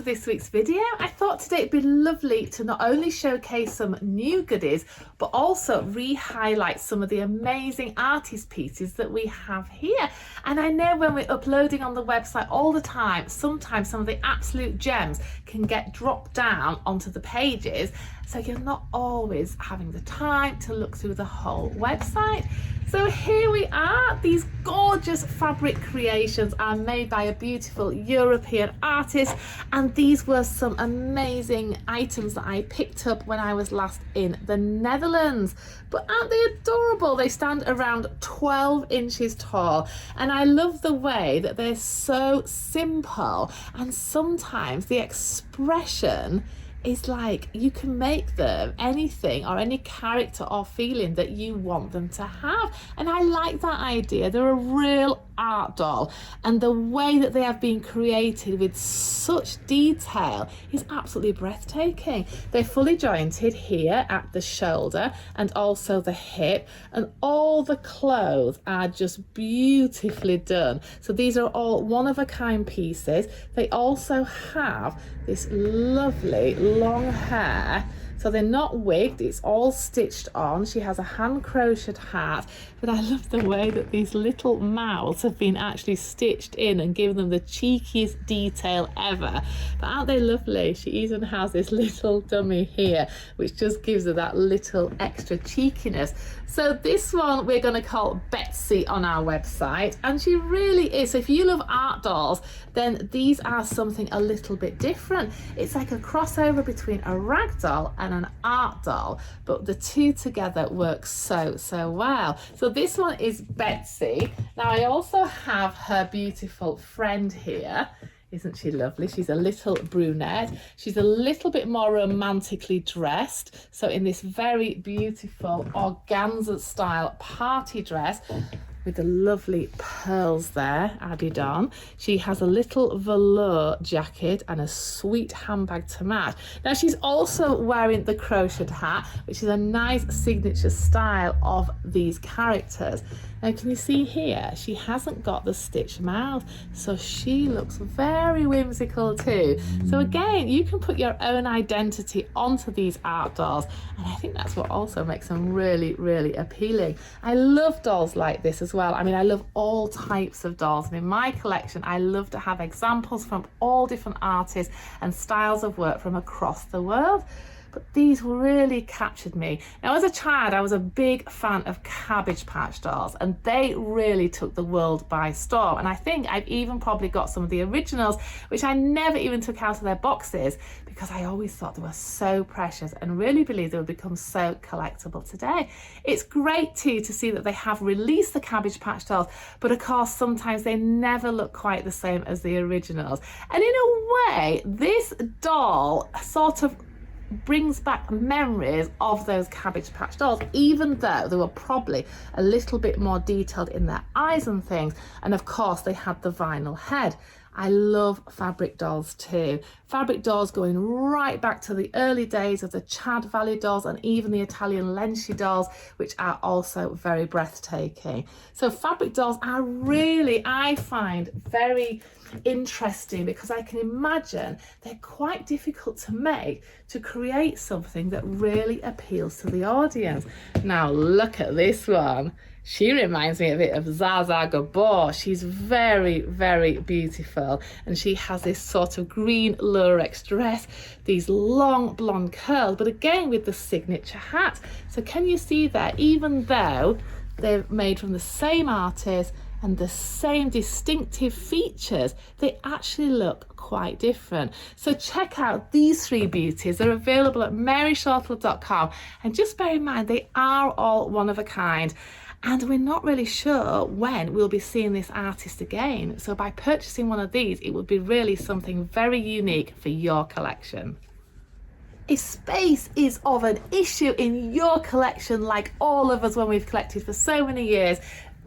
this week's video. I thought today it'd be lovely to not only showcase some new goodies, but also re-highlight some of the amazing artist pieces that we have here. And I know when we're uploading on the website all the time, sometimes some of the absolute gems can get dropped down onto the pages, so you're not always having the time to look through the whole website. So here we are. These gorgeous fabric creations are made by a beautiful European artist, and these were some amazing items that I picked up when I was last in the Netherlands. But aren't they adorable? They stand around 12 inches tall, and I love the way that they're so simple, and sometimes the expression is like you can make them anything or any character or feeling that you want them to have. And I like that idea. They're a real art doll, and the way that they have been created with such detail is absolutely breathtaking. They're fully jointed here at the shoulder and also the hip, and all the clothes are just beautifully done. So these are all one-of-a-kind pieces. They also have this lovely long hair, so they're not wigged, it's all stitched on. She has a hand crocheted hat, but I love the way that these little mouths have been actually stitched in and given them the cheekiest detail ever. But aren't they lovely? She even has this little dummy here, which just gives her that little extra cheekiness. So this one we're going to call Betsy on our website, and she really is. So if you love art dolls, then these are something a little bit different. It's like a crossover between a rag doll and an art doll, but the two together work so well. So this one is Betsy. Now I also have her beautiful friend here. Isn't she lovely? She's a little brunette. She's a little bit more romantically dressed. So in this very beautiful organza style party dress with the lovely pearls there added on. She has a little velour jacket and a sweet handbag to match. Now she's also wearing the crocheted hat, which is a nice signature style of these characters. Now can you see here, she hasn't got the stitched mouth, so she looks very whimsical too. So again, you can put your own identity onto these art dolls, and I think that's what also makes them really appealing. I love dolls like this as well. I mean, I love all types of dolls, and in my collection I love to have examples from all different artists and styles of work from across the world. But these really captured me. Now as a child I was a big fan of Cabbage Patch dolls, and they really took the world by storm, and I think I've even probably got some of the originals which I never even took out of their boxes because I always thought they were so precious and really believe they would become so collectible today. It's great too to see that they have released the Cabbage Patch dolls, but of course sometimes they never look quite the same as the originals, and in a way this doll sort of brings back memories of those Cabbage Patch dolls, even though they were probably a little bit more detailed in their eyes and things, and of course they had the vinyl head. I love fabric dolls too. Fabric dolls going right back to the early days of the Chad Valley dolls and even the Italian Lenci dolls, which are also very breathtaking. So fabric dolls are really, I find, very interesting because I can imagine they're quite difficult to make, to create something that really appeals to the audience. Now look at this one. She reminds me a bit of Zsa Gabor. She's very beautiful, and she has this sort of green lurex dress, these long blonde curls, but again with the signature hat. So can you see there, even though they're made from the same artist and the same distinctive features, they actually look quite different. So check out these three beauties. They're available at maryshortle.com, and just bear in mind they are all one of a kind, and we're not really sure when we'll be seeing this artist again. So by purchasing one of these, it would be really something very unique for your collection. If space is of an issue in your collection, like all of us when we've collected for so many years,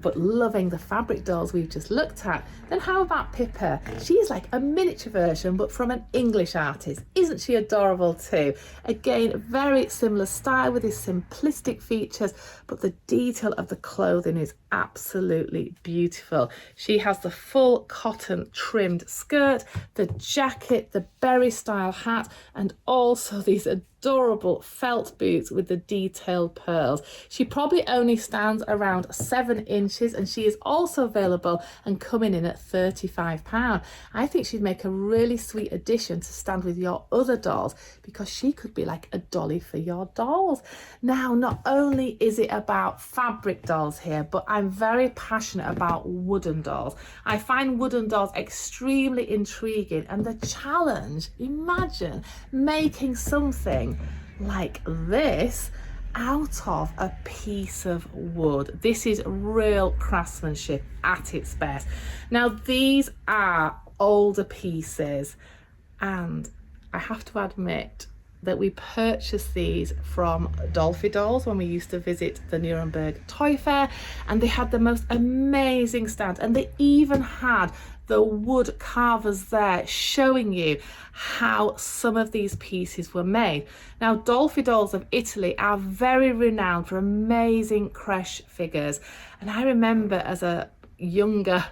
but loving the fabric dolls we've just looked at. Then how about Pippa? She's like a miniature version, but from an English artist. Isn't she adorable too? Again, very similar style with his simplistic features, but the detail of the clothing is absolutely beautiful. She has the full cotton trimmed skirt, the jacket, the berry style hat, and also these adorable felt boots with the detailed pearls. She probably only stands around 7 inches, and she is also available and coming in at £35. I think she'd make a really sweet addition to stand with your other dolls, because she could be like a dolly for your dolls. Now, not only is it about fabric dolls here, but I'm very passionate about wooden dolls. I find wooden dolls extremely intriguing, and the challenge, imagine making something like this out of a piece of wood. This is real craftsmanship at its best. Now, these are older pieces, and I have to admit that we purchased these from Dolfi Dolls when we used to visit the Nuremberg Toy Fair, and they had the most amazing stand, and they even had the wood carvers there showing you how some of these pieces were made. Now, Dolfi Dolls of Italy are very renowned for amazing creche figures, and I remember as a younger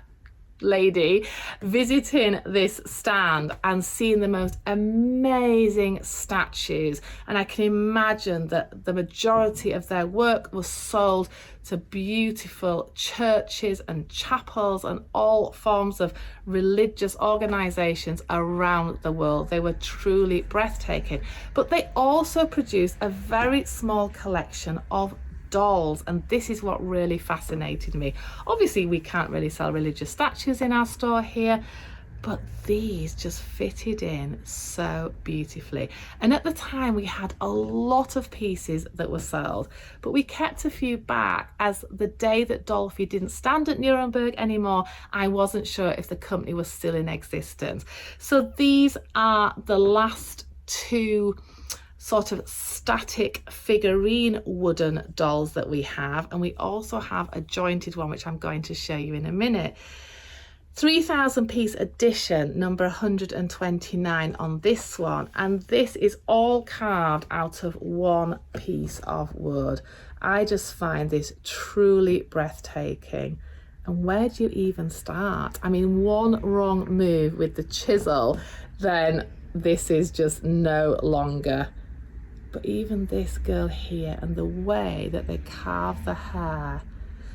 lady visiting this stand and seeing the most amazing statues, and I can imagine that the majority of their work was sold to beautiful churches and chapels and all forms of religious organizations around the world. They were truly breathtaking, but they also produced a very small collection of dolls, and this is what really fascinated me. Obviously, we can't really sell religious statues in our store here, but these just fitted in so beautifully. And at the time, we had a lot of pieces that were sold, but we kept a few back, as the day that Dolfi didn't stand at Nuremberg anymore, I wasn't sure if the company was still in existence. So these are the last 2 sort of static figurine wooden dolls that we have, and we also have a jointed one, which I'm going to show you in a minute. 3,000 piece edition, number 129 on this one, and this is all carved out of one piece of wood. I just find this truly breathtaking. And where do you even start? I mean, one wrong move with the chisel, then this is just no longer. But even this girl here, and the way that they carve the hair.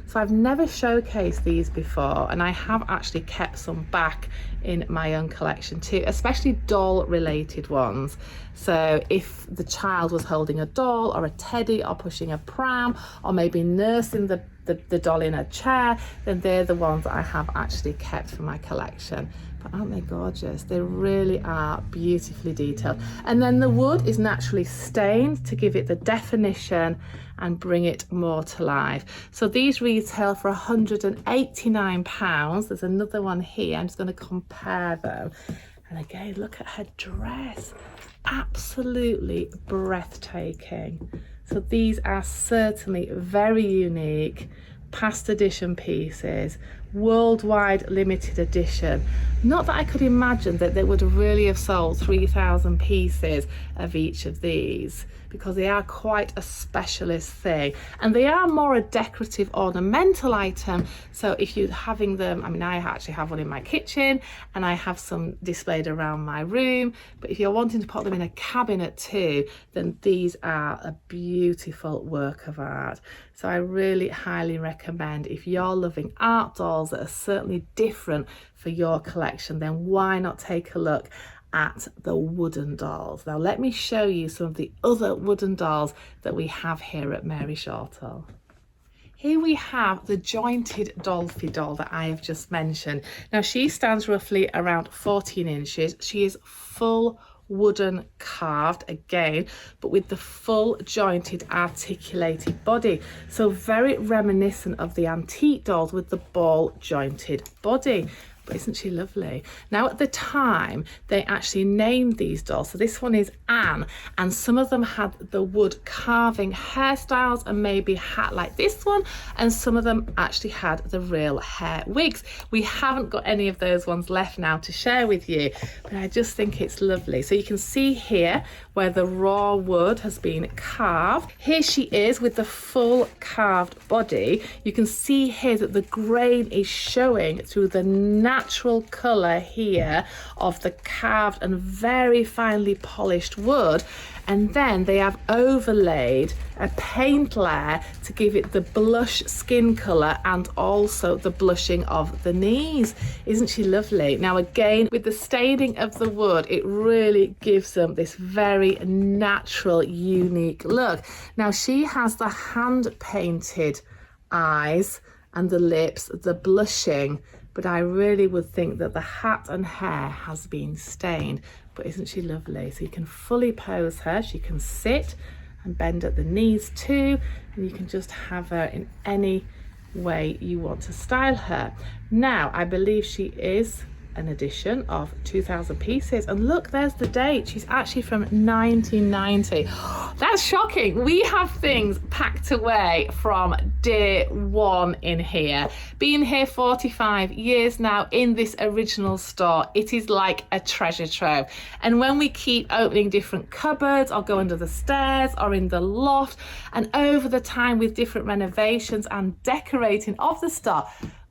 So I've never showcased these before, and I have actually kept some back in my own collection too, especially doll related ones. So if the child was holding a doll or a teddy or pushing a pram or maybe nursing the doll in a chair, then they're the ones that I have actually kept for my collection. But aren't they gorgeous? They really are beautifully detailed. And then the wood is naturally stained to give it the definition and bring it more to life. So these retail for £189. There's another one here. I'm just going to compare them. And again, look at her dress. Absolutely breathtaking. So these are certainly very unique, past edition pieces, worldwide limited edition. Not that I could imagine that they would really have sold 3,000 pieces of each of these, because they are quite a specialist thing, and they are more a decorative ornamental item. So if you're having them, I mean, I actually have one in my kitchen and I have some displayed around my room, but if you're wanting to put them in a cabinet too, then these are a beautiful work of art. So I really highly recommend, if you're loving art dolls that are certainly different for your collection, then why not take a look at the wooden dolls. Now let me show you some of the other wooden dolls that we have here at Mary Shortle. Here we have the jointed Dolfi doll that I have just mentioned. Now she stands roughly around 14 inches. She is full wooden carved again, but with the full jointed articulated body. So very reminiscent of the antique dolls with the ball jointed body. But isn't she lovely? Now at the time, they actually named these dolls. So this one is Anne, and some of them had the wood carving hairstyles and maybe hat like this one, and some of them actually had the real hair wigs. We haven't got any of those ones left now to share with you, but I just think it's lovely. So you can see here where the raw wood has been carved. Here she is with the full carved body. You can see here that the grain is showing through the natural colour here of the carved and very finely polished wood. And then they have overlaid a paint layer to give it the blush skin colour and also the blushing of the knees. Isn't she lovely? Now again, with the staining of the wood, it really gives them this very natural, unique look. Now she has the hand painted eyes and the lips, the blushing, but I really would think that the hat and hair has been stained. But isn't she lovely? So you can fully pose her. She can sit and bend at the knees too, and you can just have her in any way you want to style her. Now I believe she is an edition of 2,000 pieces, and look, there's the date. She's actually from 1990. That's shocking. We have things packed away from day one in here. Being here 45 years now in this original store, it is like a treasure trove. And when we keep opening different cupboards or go under the stairs or in the loft, and over the time with different renovations and decorating of the store,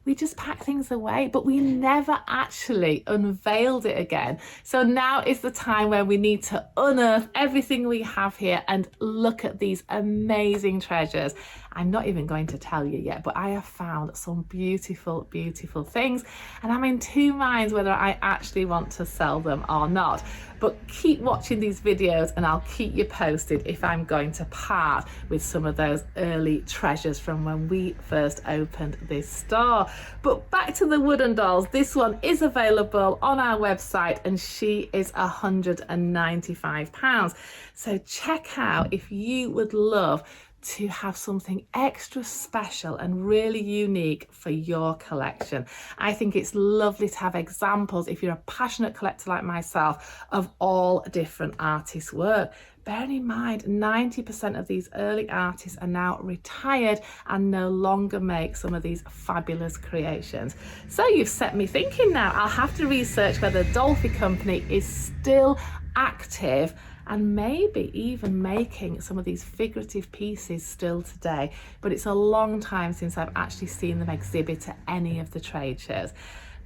we just pack things away, but we never actually unveiled it again. So now is the time where we need to unearth everything we have here and look at these amazing treasures. I'm not even going to tell you yet, but I have found some beautiful, beautiful things, and I'm in two minds whether I actually want to sell them or not. But keep watching these videos and I'll keep you posted if I'm going to part with some of those early treasures from when we first opened this store. But back to the wooden dolls. This one is available on our website and she is £195. So check out if you would love to have something extra special and really unique for your collection. I think it's lovely to have examples, if you're a passionate collector like myself, of all different artists' work. Bearing in mind, 90% of these early artists are now retired and no longer make some of these fabulous creations. So you've set me thinking now. I'll have to research whether Dolfi Company is still active and maybe even making some of these figurative pieces still today. But it's a long time since I've actually seen them exhibit at any of the trade shows.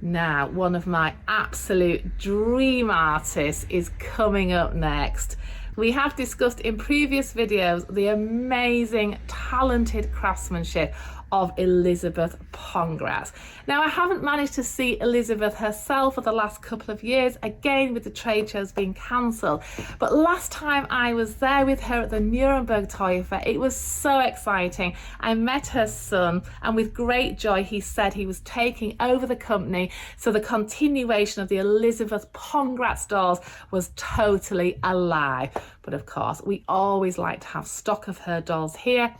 Now, one of my absolute dream artists is coming up next. We have discussed in previous videos the amazing, talented craftsmanship of Elizabeth Pongratz. Now, I haven't managed to see Elizabeth herself for the last couple of years, again with the trade shows being cancelled. But last time I was there with her at the Nuremberg Toy Fair, it was so exciting. I met her son, and with great joy he said he was taking over the company, so the continuation of the Elizabeth Pongratz dolls was totally alive. But of course, we always like to have stock of her dolls here,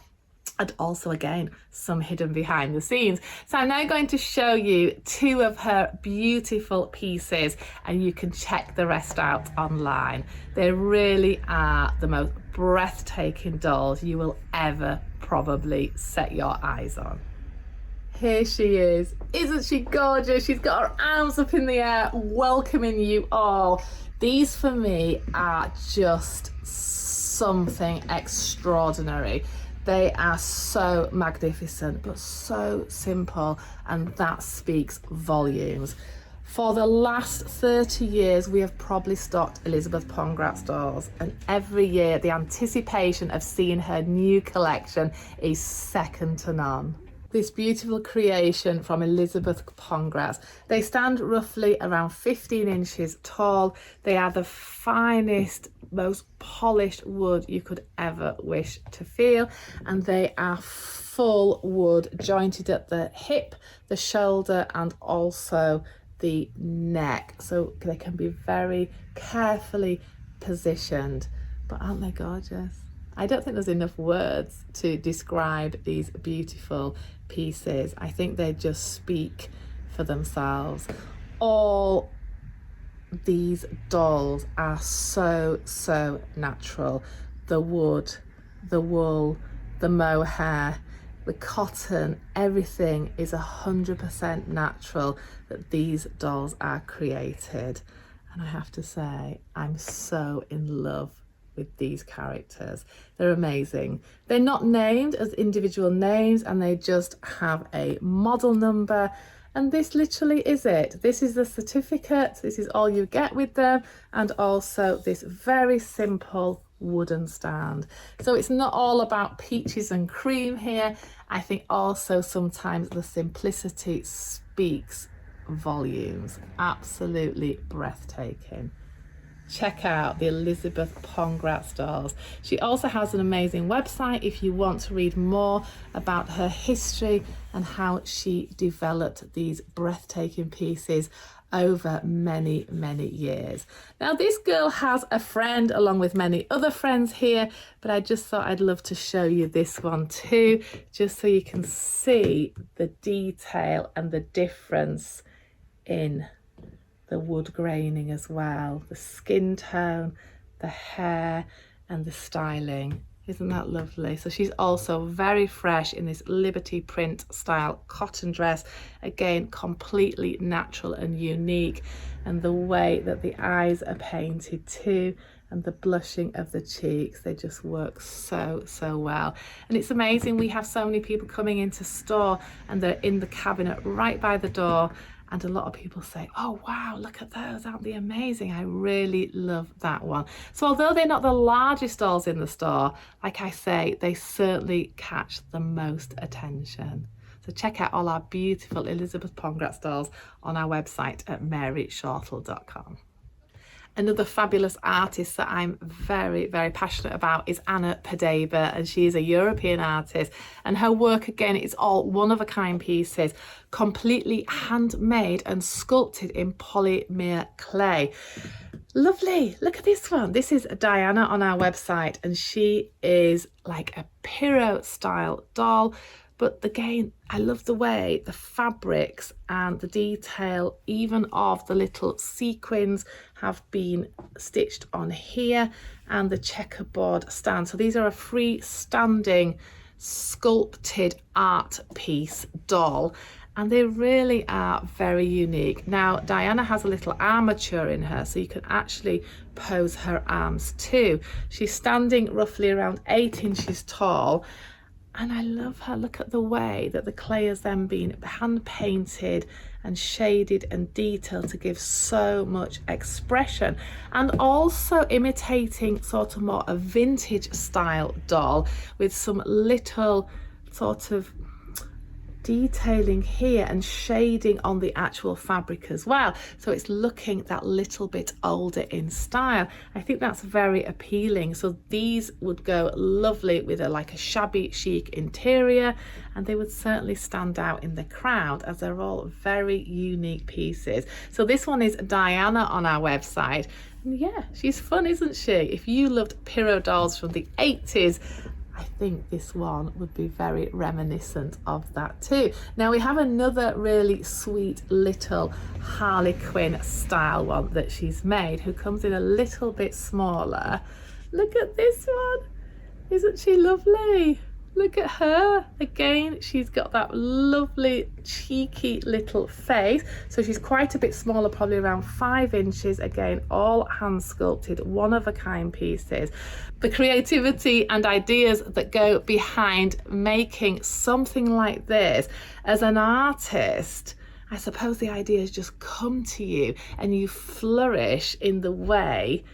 and also again some hidden behind the scenes. So I'm now going to show you two of her beautiful pieces, and you can check the rest out online. They really are the most breathtaking dolls you will ever probably set your eyes on. Here she is. Isn't she gorgeous? She's got her arms up in the air welcoming you all. These for me are just something extraordinary. They are so magnificent, but so simple, and that speaks volumes. For the last 30 years, we have probably stocked Elizabeth Pongratz dolls, and every year the anticipation of seeing her new collection is second to none. This beautiful creation from Elizabeth Pongratz. They stand roughly around 15 inches tall. They are the finest, most polished wood you could ever wish to feel, and they are full wood, jointed at the hip, the shoulder, and also the neck, so they can be very carefully positioned. But aren't they gorgeous? I don't think there's enough words to describe these beautiful pieces. I think they just speak for themselves. all these dolls are so natural. The wood, the wool, the mohair, the cotton, everything is 100% natural that these dolls are created. And I have to say, I'm so in love with these characters. They're amazing. They're not named as individual names, and they just have a model number. And this literally is it. This is the certificate. This is all you get with them. And also this very simple wooden stand. So it's not all about peaches and cream here. I think also sometimes the simplicity speaks volumes. Absolutely breathtaking. Check out the Elizabeth Pongratz dolls. She also has an amazing website if you want to read more about her history and how she developed these breathtaking pieces over many years. Now this girl has a friend along with many other friends here, but I just thought I'd love to show you this one too, just so you can see the detail and the difference in the wood graining as well, the skin tone, the hair and the styling. Isn't that lovely? So she's also very fresh in this Liberty print style cotton dress. Again, completely natural and unique. And the way that the eyes are painted too, and the blushing of the cheeks, they just work so well. And it's amazing, we have so many people coming into store and they're in the cabinet right by the door. And a lot of people say, oh wow, look at those, aren't they amazing? I really love that one. So although they're not the largest dolls in the store, like I say, they certainly catch the most attention. So check out all our beautiful Elizabeth Pongratz dolls on our website at maryshortle.com. Another fabulous artist that I'm very passionate about is Anna Padeva, and she is a European artist, and her work again is all one-of-a-kind pieces, completely handmade and sculpted in polymer clay. Lovely. Look at this one. This is Diana on our website, and she is like a Pirro style doll. But again, I love the way the fabrics and the detail, even of the little sequins, have been stitched on here, and the checkerboard stand. So these are a freestanding sculpted art piece doll, and they really are very unique. Now, Diana has a little armature in her, so you can actually pose her arms too. She's standing roughly around 8 inches tall. And I love her. Look at the way that the clay has then been hand painted and shaded and detailed to give so much expression, and also imitating sort of more a vintage style doll with some little sort of detailing here and shading on the actual fabric as well, so it's looking that little bit older in style. I think that's very appealing. So these would go lovely with like a shabby chic interior, and they would certainly stand out in the crowd as they're all very unique pieces. So this one is Diana on our website, and yeah, she's fun, isn't she? If you loved Pirro dolls from the 80s, I think this one would be very reminiscent of that too. Now we have another really sweet little Harley Quinn style one that she's made, who comes in a little bit smaller. Look at this one. Isn't she lovely? Look at her. Again, she's got that lovely cheeky little face. So she's quite a bit smaller, probably around 5 inches. Again, all hand sculpted, one-of-a-kind pieces. The creativity and ideas that go behind making something like this as an artist, I suppose the ideas just come to you and you flourish in the way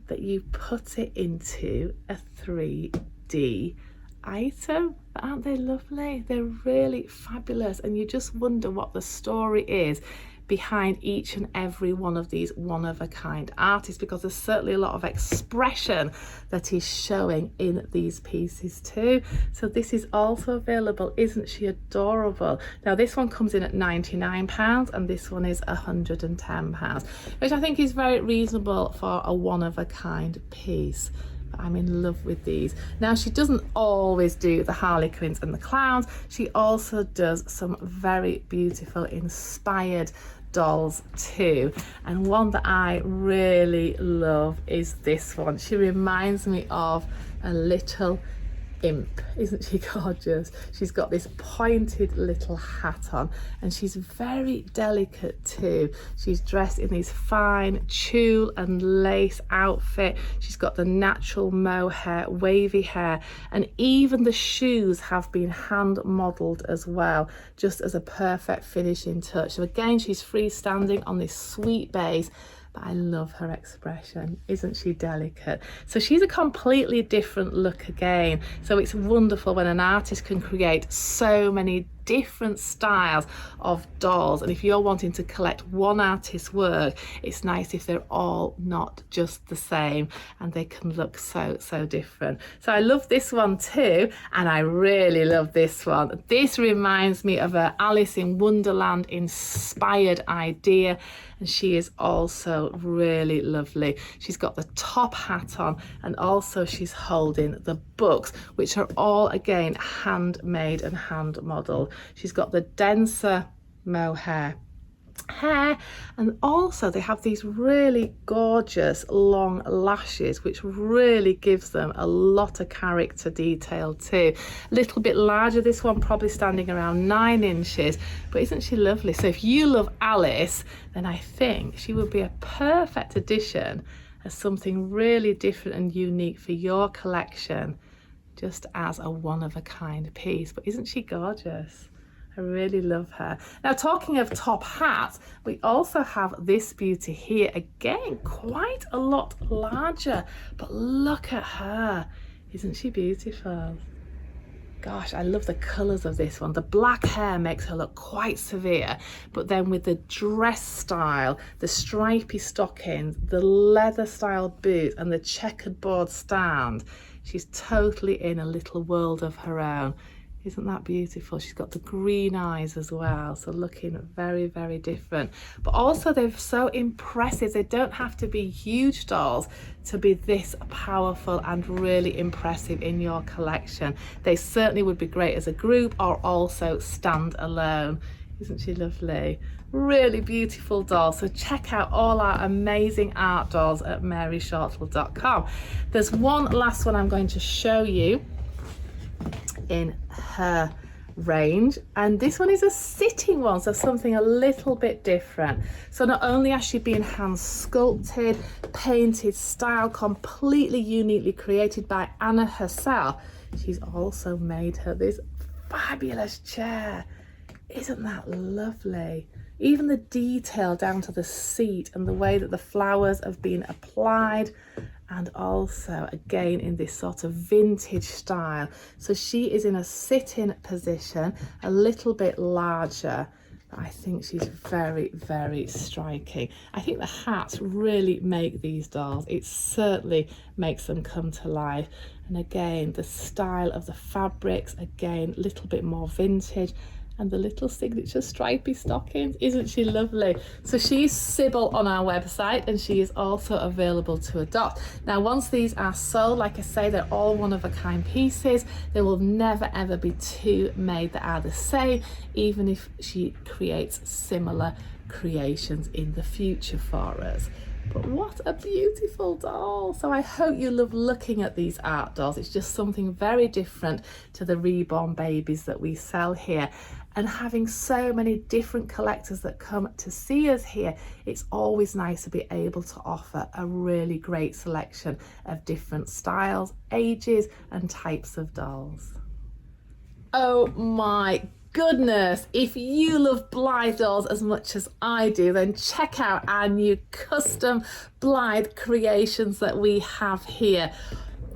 that you put it into a 3D item. Aren't they lovely? They're really fabulous, and you just wonder what the story is behind each and every one of these one-of-a-kind artists, because there's certainly a lot of expression that is showing in these pieces too. So this is also available. Isn't she adorable? Now this one comes in at £99 and this one is £110, which I think is very reasonable for a one-of-a-kind piece. I'm in love with these. Now she doesn't always do the Harley Quinns and the clowns. She also does some very beautiful inspired dolls too, and one that I really love is this one. She reminds me of a little imp. Isn't she gorgeous? She's got this pointed little hat on, and she's very delicate too. She's dressed in this fine tulle and lace outfit. She's got the natural mohair, wavy hair, and even the shoes have been hand modelled as well, just as a perfect finishing touch. So again, she's freestanding on this sweet base, but I love her expression. Isn't she delicate? So she's a completely different look again. So it's wonderful when an artist can create so many different styles of dolls, and if you're wanting to collect one artist's work, it's nice if they're all not just the same and they can look so different. So I love this one too, and I really love this one. This reminds me of a Alice in Wonderland inspired idea, and she is also really lovely. She's got the top hat on, and also she's holding the books, which are all again handmade and hand modelled. She's got the denser mohair hair, and also they have these really gorgeous long lashes, which really gives them a lot of character detail too. A little bit larger, this one probably standing around 9 inches, but isn't she lovely? So if you love Alice, then I think she would be a perfect addition as something really different and unique for your collection, just as a one-of-a-kind piece. But isn't she gorgeous? I really love her. Now, talking of top hats, we also have this beauty here. Again, quite a lot larger, but look at her. Isn't she beautiful? Gosh, I love the colours of this one. The black hair makes her look quite severe, but then with the dress style, the stripy stockings, the leather style boots, and the checkered board stand, she's totally in a little world of her own. Isn't that beautiful? She's got the green eyes as well, so looking very different. But also they're so impressive. They don't have to be huge dolls to be this powerful and really impressive in your collection. They certainly would be great as a group or also stand alone. Isn't she lovely? Really beautiful doll. So check out all our amazing art dolls at maryshortle.com. There's one last one I'm going to show you in her range, and this one is a sitting one, so something a little bit different. So not only has she been hand sculpted, painted, styled, completely uniquely created by Anna herself, she's also made her this fabulous chair. Isn't that lovely? Even the detail down to the seat and the way that the flowers have been applied, and also again in this sort of vintage style. So she is in a sitting position, a little bit larger. I think she's very striking. I think the hats really make these dolls. It certainly makes them come to life. And again, the style of the fabrics, again, a little bit more vintage, and the little signature stripy stockings. Isn't she lovely? So she's Sybill on our website, and she is also available to adopt. Now, once these are sold, like I say, they're all one-of-a-kind pieces. There will never ever be two made that are the same, even if she creates similar creations in the future for us. But what a beautiful doll. So I hope you love looking at these art dolls. It's just something very different to the reborn babies that we sell here. And having so many different collectors that come to see us here, it's always nice to be able to offer a really great selection of different styles, ages, and types of dolls. Oh my goodness, if you love Blythe dolls as much as I do, then check out our new custom Blythe creations that we have here.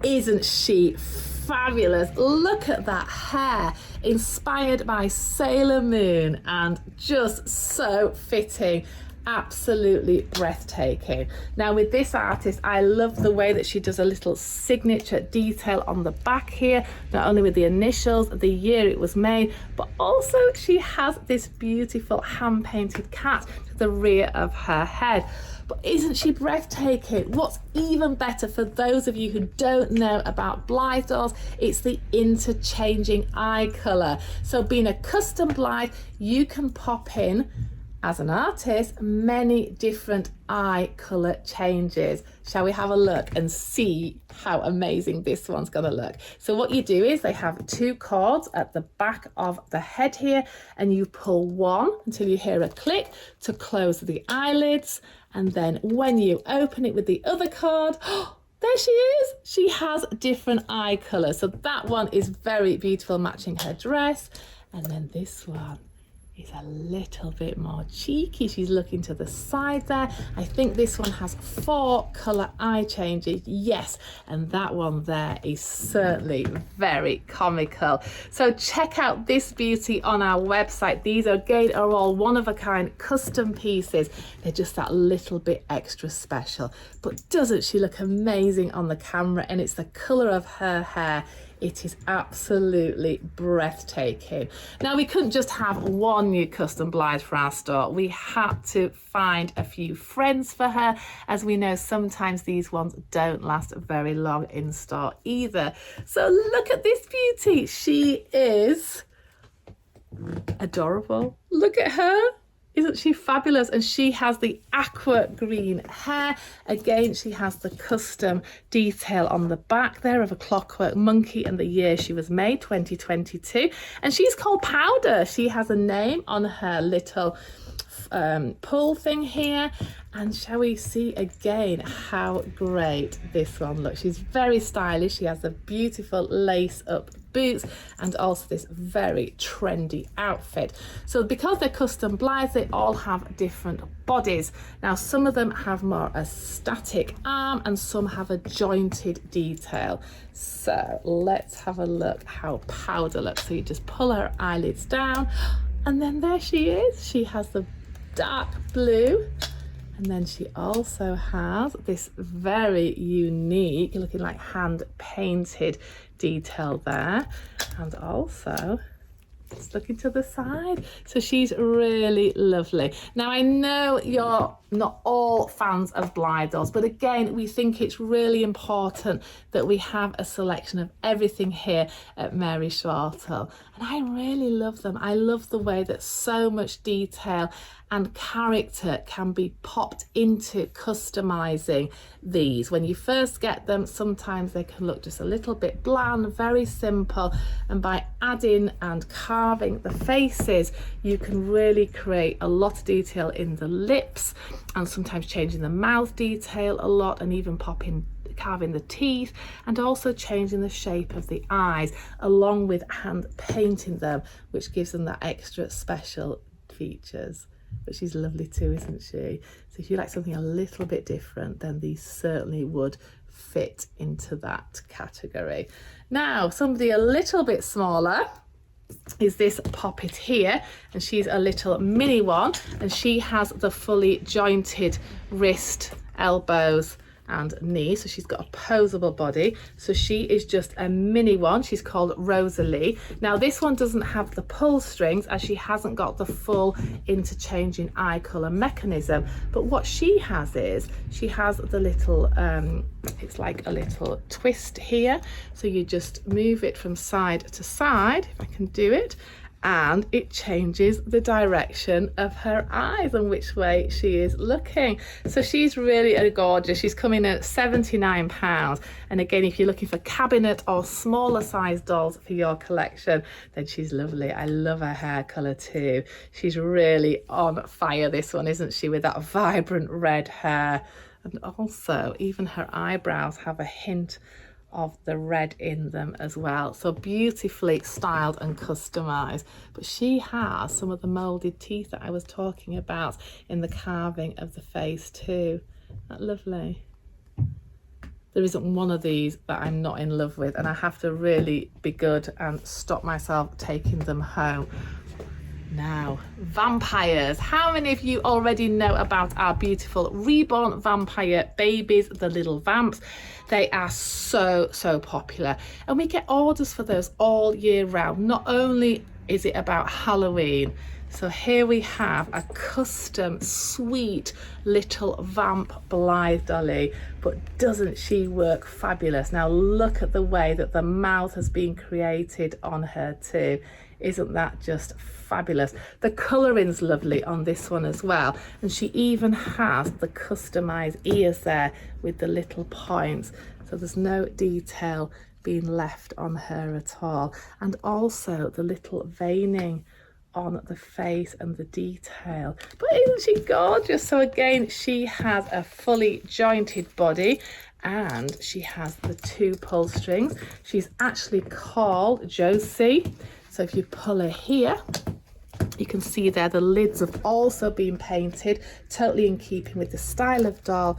Isn't she fabulous? Look at that hair, inspired by Sailor Moon, and just so fitting. Absolutely breathtaking. Now with this artist, I love the way that she does a little signature detail on the back here, not only with the initials, the year it was made, but also she has this beautiful hand painted cat to the rear of her head. But isn't she breathtaking? What's even better for those of you who don't know about Blythe dolls, it's the interchanging eye colour. So being a custom Blythe, you can pop in as an artist, many different eye colour changes. Shall we have a look and see how amazing this one's gonna look? So what you do is they have 2 cords at the back of the head here, and you pull one until you hear a click to close the eyelids, and then when you open it with the other cord, there she is. She has different eye colours. So that one is very beautiful, matching her dress. And then this one is a little bit more cheeky. She's looking to the side there. I think this one has 4 colour eye changes. Yes, and that one there is certainly very comical. So check out this beauty on our website. These again are all one-of-a-kind custom pieces. They're just that little bit extra special. But doesn't she look amazing on the camera? And it's the colour of her hair. It is absolutely breathtaking. Now, we couldn't just have one new custom Blythe for our store. We had to find a few friends for her, as we know sometimes these ones don't last very long in store either. So look at this beauty. She is adorable. Look at her. Isn't she fabulous? And she has the aqua green hair. Again, she has the custom detail on the back there of a clockwork monkey and the year she was made, 2022. And she's called Powder. She has a name on her little pull thing here. And shall we see again how great this one looks? She's very stylish. She has a beautiful lace up boots and also this very trendy outfit. So because they're custom Blythe, they all have different bodies. Now some of them have more a static arm and some have a jointed detail. So let's have a look how Powder looks. So you just pull her eyelids down and then there she is. She has the dark blue. And then she also has this very unique, looking like hand painted detail there. And also, just looking to the side. So she's really lovely. Now I know you're not all fans of Blythe dolls, but again, we think it's really important that we have a selection of everything here at Mary Shortle. And I really love them. I love the way that so much detail and character can be popped into customizing these. When you first get them, sometimes they can look just a little bit bland, very simple, and by adding and carving the faces, you can really create a lot of detail in the lips and sometimes changing the mouth detail a lot, and even carving the teeth, and also changing the shape of the eyes along with hand painting them, which gives them that extra special features. But she's lovely too, isn't she? So if you like something a little bit different, then these certainly would fit into that category. Now, somebody a little bit smaller is this Poppet here, and she's a little mini one, and she has the fully jointed wrist, elbows and knee, so she's got a posable body. So she is just a mini one. She's called Rosalie. Now this one doesn't have the pull strings, as she hasn't got the full interchanging eye colour mechanism, but what she has is she has the little it's like a little twist here, so you just move it from side to side, if I can do it, and it changes the direction of her eyes and which way she is looking. So she's really gorgeous. She's coming in at £79. And again, if you're looking for cabinet or smaller size dolls for your collection, then she's lovely. I love her hair colour too. She's really on fire, this one, isn't she, with that vibrant red hair. And also even her eyebrows have a hint of the red in them as well, so beautifully styled and customized. But she has some of the molded teeth that I was talking about in the carving of the face too. Isn't that lovely? There isn't one of these that I'm not in love with, and I have to really be good and stop myself taking them home. Now, vampires. How many of you already know about our beautiful reborn vampire babies, the little vamps? They are so popular, and we get orders for those all year round. Not only is it about Halloween? So here we have a custom sweet little vamp Blythe dolly, but doesn't she work fabulous? Now look at the way that the mouth has been created on her too. Isn't that just fabulous? The colouring's lovely on this one as well, and she even has the customised ears there with the little points, so there's no detail being left on her at all. And also the little veining on the face and the detail. But isn't she gorgeous? So again, she has a fully jointed body and she has the 2 pull strings. She's actually called Josje. So if you pull her here, you can see there the lids have also been painted, totally in keeping with the style of doll.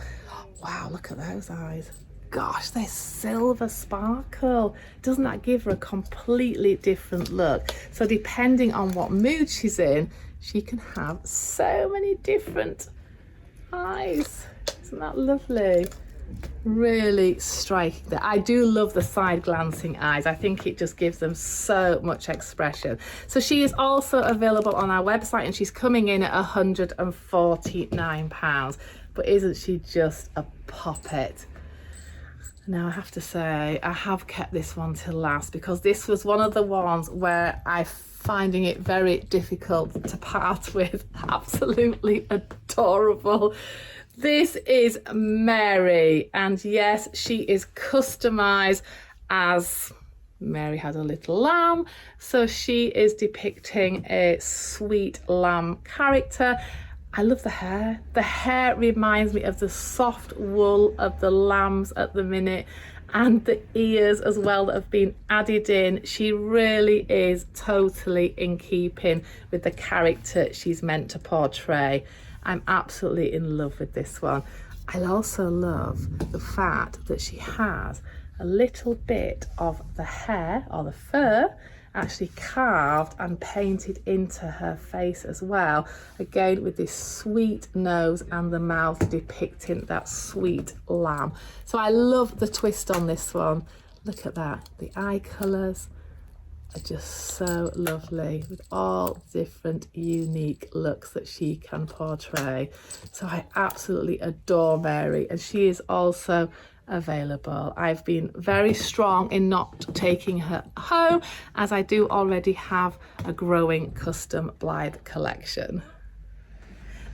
Wow, look at those eyes. Gosh, they're silver sparkle. Doesn't that give her a completely different look? So depending on what mood she's in, she can have so many different eyes. Isn't that lovely? Really striking there. I do love the side glancing eyes. I think it just gives them so much expression. So she is also available on our website and she's coming in at £149. But isn't she just a poppet? Now I have to say, I have kept this one till last because this was one of the ones where I'm finding it very difficult to part with. Absolutely adorable. This is Mary, and yes, she is customised as Mary had a little lamb, so she is depicting a sweet lamb character. I love the hair. The hair reminds me of the soft wool of the lambs at the minute, and the ears as well that have been added in. She really is totally in keeping with the character she's meant to portray. I'm absolutely in love with this one. I also love the fact that she has a little bit of the hair or the fur actually carved and painted into her face as well, again with this sweet nose and the mouth depicting that sweet lamb. So I love the twist on this one. Look at that, the eye colours are just so lovely with all different unique looks that she can portray. So I absolutely adore Mary, and she is also available. I've been very strong in not taking her home as I do already have a growing custom Blythe collection.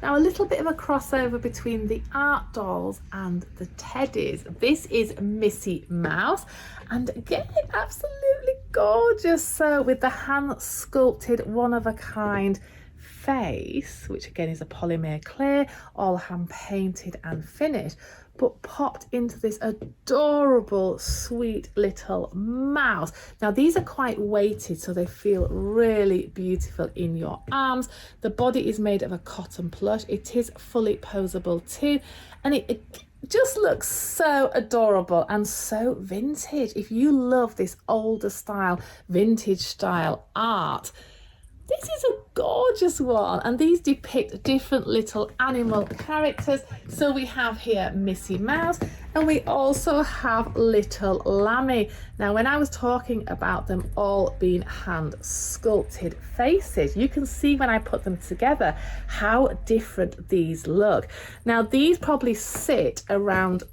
Now a little bit of a crossover between the art dolls and the teddies. This is Missy Mouse, and again absolutely gorgeous, so with the hand sculpted one of a kind face, which again is a polymer clay, all hand painted and finished, but popped into this adorable sweet little mouse. Now these are quite weighted, so they feel really beautiful in your arms. The body is made of a cotton plush. It is fully posable too, and it just looks so adorable and so vintage. If you love this older style, vintage style art, this is a gorgeous one, and these depict different little animal characters. So we have here Missy Mouse, and we also have little Lambie. Now when I was talking about them all being hand sculpted faces, you can see when I put them together how different these look. Now these probably sit around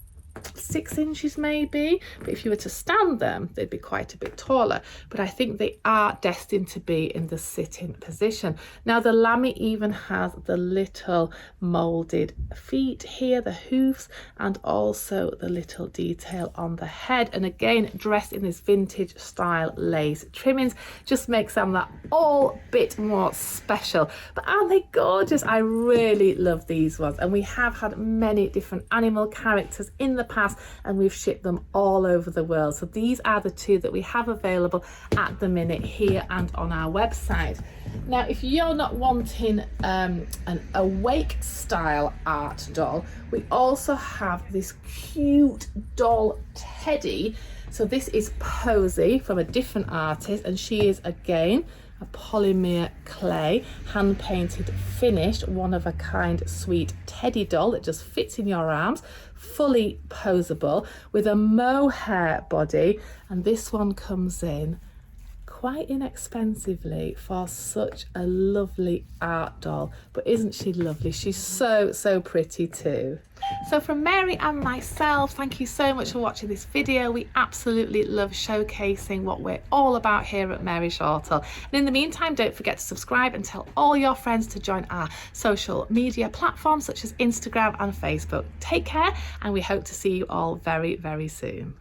6 inches maybe, but if you were to stand them they'd be quite a bit taller, but I think they are destined to be in the sitting position. Now the Lambie even has the little molded feet here, the hoofs, and also the little detail on the head, and again dressed in this vintage style lace trimmings, just makes them that all bit more special. But aren't they gorgeous? I really love these ones, and we have had many different animal characters in the past and we've shipped them all over the world. So these are the 2 that we have available at the minute here and on our website. Now if you're not wanting an awake style art doll, we also have this cute doll teddy. So this is Posy from a different artist, and she is again a polymer clay, hand painted, finished, one of a kind sweet teddy doll that just fits in your arms, fully posable with a mohair body, and this one comes in quite inexpensively for such a lovely art doll. But isn't she lovely? She's so, so pretty too. So from Mary and myself, thank you so much for watching this video. We absolutely love showcasing what we're all about here at Mary Shortle. And in the meantime, don't forget to subscribe and tell all your friends to join our social media platforms such as Instagram and Facebook. Take care, and we hope to see you all very, very soon.